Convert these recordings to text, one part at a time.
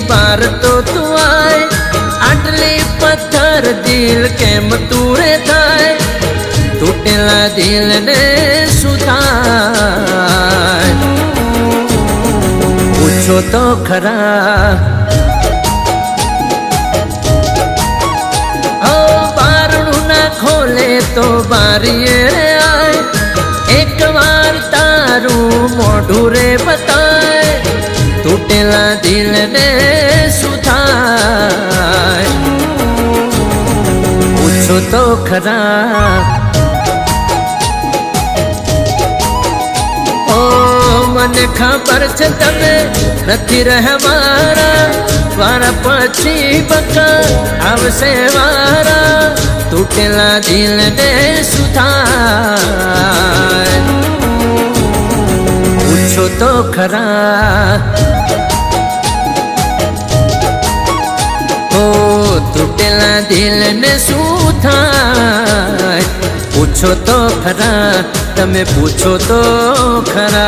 बार तो तू आए आटली पत्थर दिल केम तूरे थाय तूटेला दिल ने सुधाय पूछो तो खरा ओ बारणू ना खोले तो बारिये आए एक बार तारू मोढू रे बताए तूटेला दिल ने सुधाय पूछो तो खरा ओ मने खबर छे तमे नथी रहवारा वारा पछी बका आवशे वारा तूटेला दिल ने सुधाय पूछो तो खरा तूटेला दिल ने सुधाय पूछो तो खरा तमे पूछो तो खरा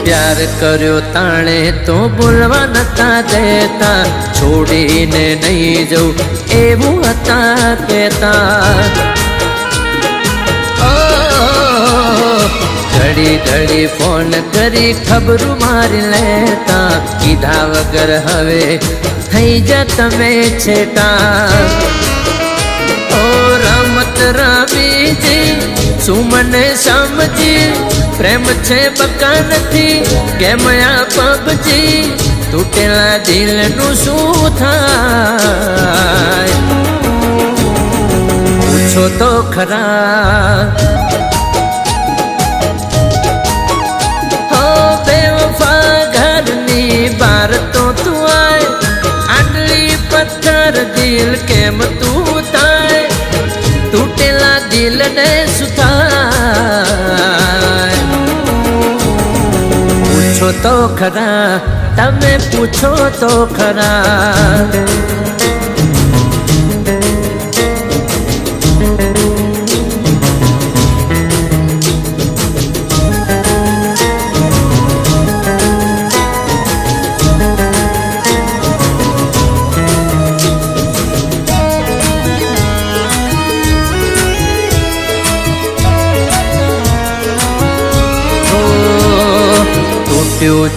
प्यार कर्यो ताणे तो बोलवा नता देता छोड़ीने नहीं जाऊं एवं हता कहता घड़ी घड़ी फोन करी खबर मारी लेता कीधा वगर हवे थई जा तमे छेटा ओ रमत रमी जी सुमने समझी प्रेम छे बका नथी केम आ पबजी तूटेला दिल नु शू थाय पूछो तो खरा हो बेवफा घरनी बार तो तू आए आटली पत्थर दिल केम तू थाय तूटेला दिल ने सुधाय पूछो तो खरा तमे पूछो तो खरा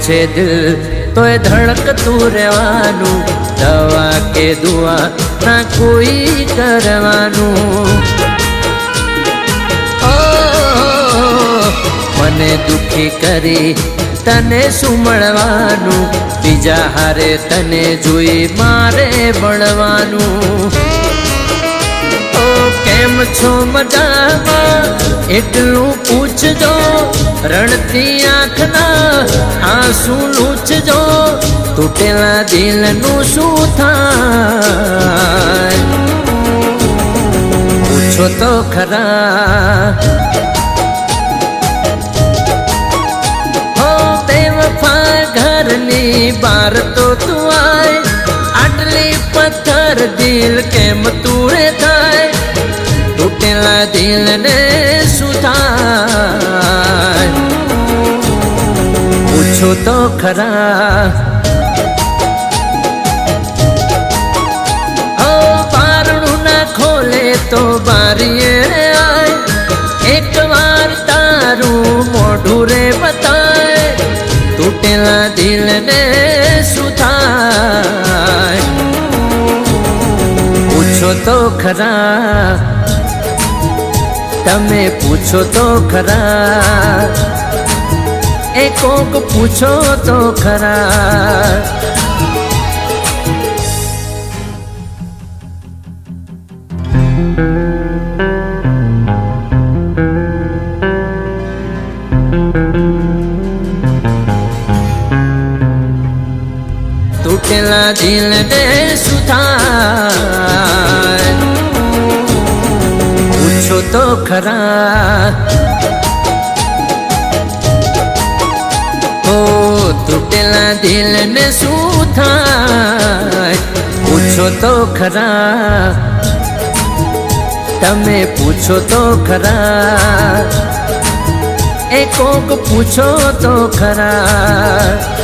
छे दिल तो धड़क तू रहवानू दवा के दुआ ना कोई करवानू ओ मने दुखी करी तने सुमळवानू बीजा हारे तने जोई मारे बळवानू ओ केम छो मजामा एटलू पूछजो रणती आँखना आंसू लूछजो तूटेला दिल नु शू थाय पूछो तो खरा हो बेवफा घरनी बार तो तू आए आटली पत्थर दिल केम तूरे थाय तूटेला दिल ने सुधाय पूछो तो खरा ओ बारणू ना खोले तो बारिये आए एक बार तारू मोढू रे बताए तूटेला दिल ने सुधाय पूछो तो खरा तमे पूछो तो खरा એ કોક પૂછો તો ખરા. તૂટેલા દિલને શું થાય પૂછો તો ખરા. ઓ તૂટેલા દિલને શું થાય પૂછો તો ખરા. તમે પૂછો તો ખરા. એ કોક પૂછો તો ખરા.